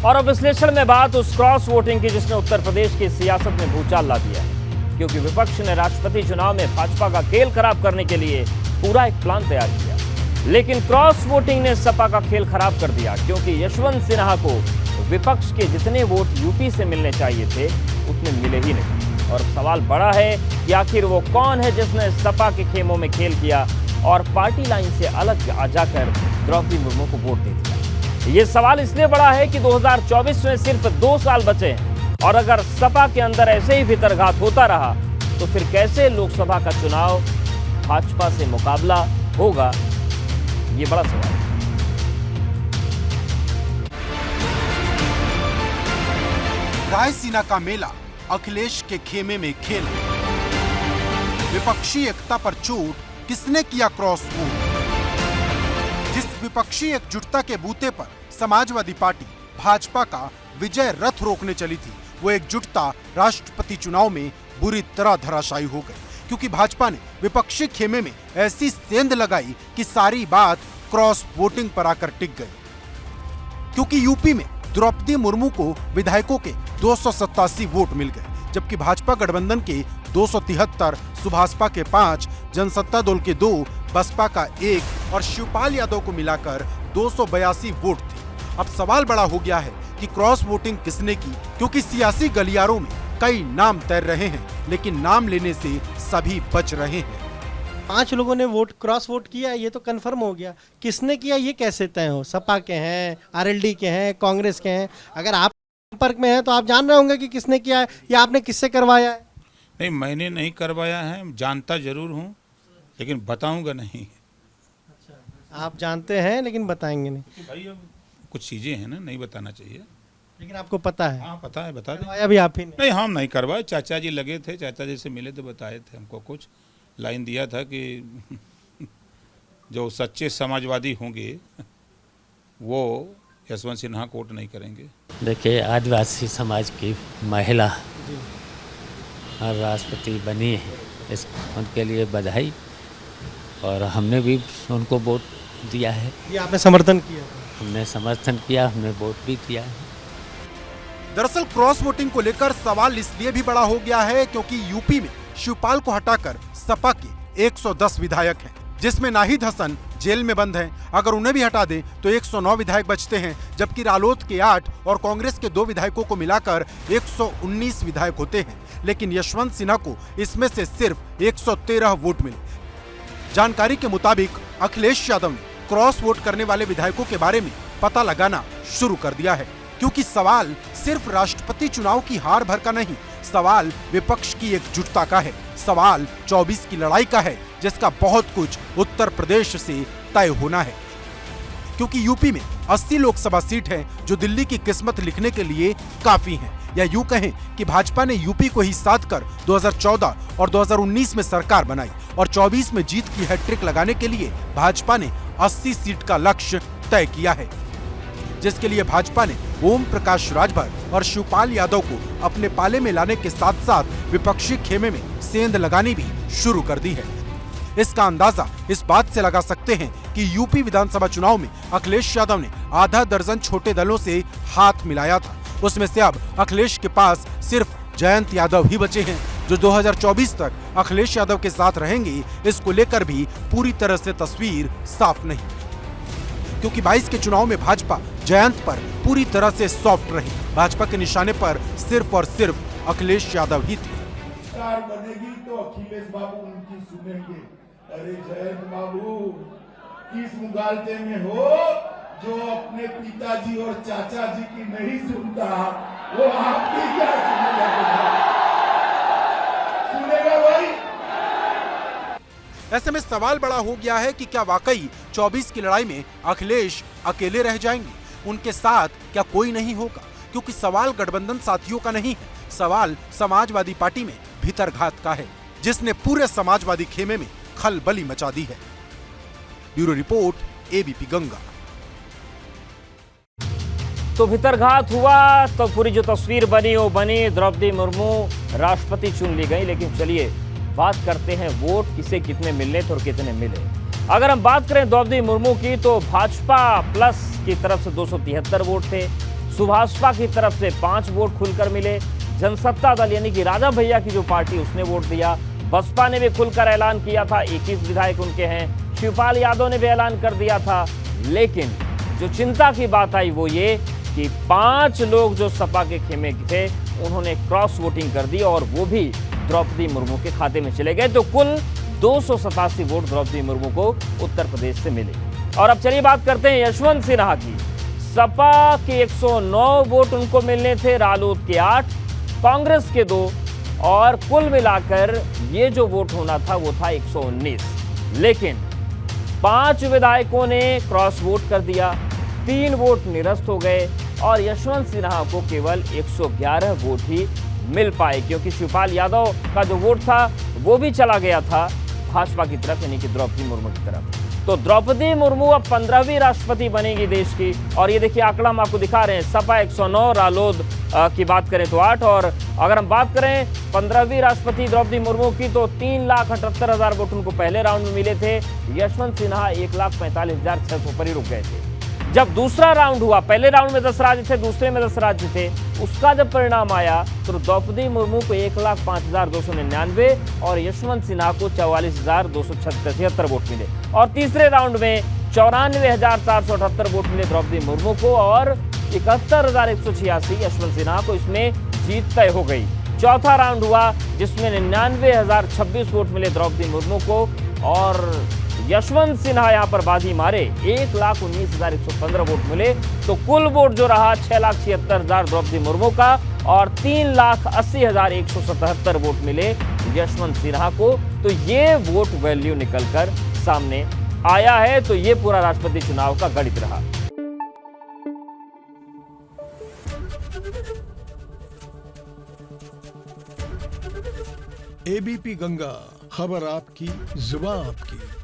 और अब विश्लेषण में बात उस क्रॉस वोटिंग की जिसने उत्तर प्रदेश की सियासत में भूचाल ला दिया है, क्योंकि विपक्ष ने राष्ट्रपति चुनाव में भाजपा का खेल खराब करने के लिए पूरा एक प्लान तैयार किया, लेकिन क्रॉस वोटिंग ने सपा का खेल खराब कर दिया, क्योंकि यशवंत सिन्हा को विपक्ष के जितने वोट यूपी से मिलने चाहिए थे उतने मिले ही नहीं। और सवाल बड़ा है कि आखिर वो कौन है जिसने सपा के खेमों में खेल किया और पार्टी लाइन से अलग आ जाकर द्रौपदी मुर्मू को वोट दे दिया। ये सवाल इसलिए बड़ा है कि 2024 में सिर्फ 2 साल बचे हैं और अगर सपा के अंदर ऐसे ही भीतरघात होता रहा तो फिर कैसे लोकसभा का चुनाव भाजपा से मुकाबला होगा, ये बड़ा सवाल है। रायसीना का मेला अखिलेश के खेमे में खेला। विपक्षी एकता पर चोट, किसने किया क्रॉस वोट? जिस विपक्षी एकजुटता के बूते पर समाजवादी पार्टी भाजपा का विजय रथ रोकने चली थी, वो एकजुटता राष्ट्रपति चुनाव में बुरी तरह धराशायी हो गई, क्योंकि भाजपा ने विपक्षी खेमे में ऐसी सेंध लगाई कि सारी बात क्रॉस वोटिंग पर आकर टिक गई। क्योंकि यूपी में द्रौपदी मुर्मू को विधायकों के 287 वोट मिल गए, जबकि भाजपा गठबंधन के 273, सुभाषपा के 5, जनसत्ता दल के 2, बसपा का 1 और शिवपाल यादव को मिलाकर 282 वोट थे। अब सवाल बड़ा हो गया है कि क्रॉस वोटिंग किसने की, क्योंकि सियासी गलियारों में कई नाम तैर रहे हैं, लेकिन नाम लेने से सभी बच रहे हैं। 5 लोगों ने वोट क्रॉस वोट किया, ये तो कंफर्म हो गया। किसने किया ये कैसे तय हो? सपा के हैं, आरएलडी के हैं, कांग्रेस के हैं। अगर आप संपर्क में हैं तो आप जान रहे होंगे कि किसने किया है या आपने किससे करवाया है। नहीं, मैंने नहीं करवाया है, जानता जरूर हूँ लेकिन बताऊंगा नहीं। अच्छा, आप जानते हैं लेकिन बताएंगे नहीं। भाई अब कुछ चीजें हैं ना, नहीं बताना चाहिए, लेकिन आपको पता है। हाँ पता है, बता दें। करवाया भी आप ही ने? नहीं, हम नहीं करवाए, चाचा जी लगे थे, चाचा जी से मिले तो बताए थे हमको, कुछ लाइन दिया था कि जो सच्चे समाजवादी होंगे वो यशवंत सिन्हा को वोट नहीं करेंगे। देखिए, आदिवासी समाज की महिला राष्ट्रपति बनी है, इस उनके लिए बधाई, और हमने भी उनको वोट दिया है। ये आपने समर्थन किया? हमने समर्थन किया, हमने वोट भी दिया है। दरअसल क्रॉस वोटिंग को लेकर सवाल इसलिए भी बड़ा हो गया है क्योंकि यूपी में शिवपाल को हटाकर सपा के 110 विधायक हैं, जिसमें नाहिद हसन जेल में बंद हैं। अगर उन्हें भी हटा दें तो 109 विधायक बचते हैं, जबकि रालोद के 8 और कांग्रेस के 2 विधायकों को मिलाकर 119 विधायक होते हैं। लेकिन यशवंत सिन्हा को इसमें से सिर्फ 113 वोट मिले। जानकारी के मुताबिक अखिलेश यादव ने क्रॉस वोट करने वाले विधायकों के बारे में पता लगाना शुरू कर दिया है, क्योंकि सवाल सिर्फ राष्ट्रपति चुनाव की हार भर का नहीं, सवाल विपक्ष की एकजुटता का है, सवाल 24 की लड़ाई का है, जिसका बहुत कुछ उत्तर प्रदेश से तय होना है। क्योंकि यूपी में 80 लोकसभा सीट है जो दिल्ली की किस्मत लिखने के लिए काफी हैं, या यूं कहें कि भाजपा ने यूपी को ही साथ कर 2014 और 2019 में सरकार बनाई और 24 में जीत की हैट्रिक लगाने के लिए भाजपा ने 80 सीट का लक्ष्य तय किया है, जिसके लिए भाजपा ने ओम प्रकाश राजभर और शिवपाल यादव को अपने पाले में लाने के साथ साथ विपक्षी खेमे में सेंध लगानी भी शुरू कर दी है। इसका अंदाजा इस बात से लगा सकते हैं कि यूपी विधानसभा चुनाव में अखिलेश यादव ने आधा दर्जन छोटे दलों से हाथ मिलाया था, उसमें से अब अखिलेश के पास सिर्फ जयंत यादव ही बचे हैं, जो 2024 तक अखिलेश यादव के साथ रहेंगे। इसको लेकर भी पूरी तरह से तस्वीर साफ नहीं, क्योंकि 22 के चुनाव में भाजपा जयंत पर पूरी तरह से सॉफ्ट रही। भाजपा के निशाने पर सिर्फ और सिर्फ अखिलेश यादव ही थे। सरकार बनेगी तो अखिलेश बाबू उनकी सुनेंगे। अरे जयंत बाबू किस मुगालते में हो जो अपने पिताजी और चाचा जी की नहीं सुनता, वो आपकी क्या सुनेगा भाई? ऐसे में सवाल बड़ा हो गया है कि क्या वाकई 24 की लड़ाई में अखिलेश अकेले रह जाएंगे, उनके साथ क्या कोई नहीं होगा? क्योंकि सवाल गठबंधन साथियों का नहीं है, सवाल समाजवादी पार्टी में भीतरघात का है, जिसने पूरे समाजवादी खेमे में खलबली मचा दी है। Bureau report, ABP Ganga. तो भीतरघात हुआ तो पूरी जो तस्वीर बनी वो बनी, द्रौपदी मुर्मू राष्ट्रपति चुन ली गई। लेकिन चलिए बात करते हैं वोट किसे कितने मिलने थे और कितने मिले। अगर हम बात करें द्रौपदी मुर्मू की तो भाजपा प्लस की तरफ से 273 वोट थे, सुभाषपा की तरफ से 5 वोट खुलकर मिले। जनसत्ता दल यानी कि राजा भैया की जो पार्टी उसने वोट दिया। बसपा ने भी खुलकर ऐलान किया था, 21 विधायक उनके हैं। शिवपाल यादव ने भी ऐलान कर दिया था। लेकिन जो चिंता की बात आई वो ये कि 5 लोग जो सपा के खेमे थे उन्होंने क्रॉस वोटिंग कर दी और वो भी द्रौपदी मुर्मू के खाते में चले गए। तो कुल 287 वोट द्रौपदी मुर्मू को उत्तर प्रदेश से मिले। और अब चलिए बात करते हैं यशवंत सिन्हा की। सपा के 109 वोट उनको मिलने थे, रालोद के 8, कांग्रेस के 2 और कुल मिलाकर ये जो वोट होना था वो था 119। लेकिन 5 विधायकों ने क्रॉस वोट कर दिया, 3 वोट निरस्त हो गए और यशवंत सिन्हा को केवल 111 वोट ही मिल पाए, क्योंकि शिवपाल यादव का जो वोट था वो भी चला गया था भाजपा की तरफ यानी कि द्रौपदी मुर्मू की तरफ। तो द्रौपदी मुर्मू अब 15वीं राष्ट्रपति बनेगी देश की। और ये देखिए आंकड़ा हम आपको दिखा रहे हैं, सपा 109, रालोद की बात करें तो 8, और अगर हम बात करें 15वीं राष्ट्रपति द्रौपदी मुर्मू की तो 3,78,000 वोट उनको पहले राउंड में मिले थे। यशवंत सिन्हा 1,45,600 पर ही रुक गए थे। जब दूसरा राउंड हुआ, पहले राउंड में 10 राज्य थे, दूसरे में 10 राज्य थे, उसका जब परिणाम आया तो द्रौपदी मुर्मू को 1,05,299 और यशवंत सिन्हा को 44,276 वोट मिले। और तीसरे राउंड में 94,478 वोट मिले द्रौपदी मुर्मू को और 71,186 यशवंत सिन्हा को। इसमें जीत तय हो गई। चौथा राउंड हुआ जिसमें 99,026 वोट मिले द्रौपदी मुर्मू को और यशवंत सिन्हा यहां पर बाजी मारे, 1,19,115 वोट मिले। तो कुल वोट जो रहा 6,76,000 द्रौपदी मुर्मू का और 3,80,177 वोट मिले यशवंत सिन्हा को। तो ये वोट वैल्यू निकलकर सामने आया है। तो ये पूरा राष्ट्रपति चुनाव का गणित रहा। एबीपी गंगा, खबर आपकी, जुबान आपकी।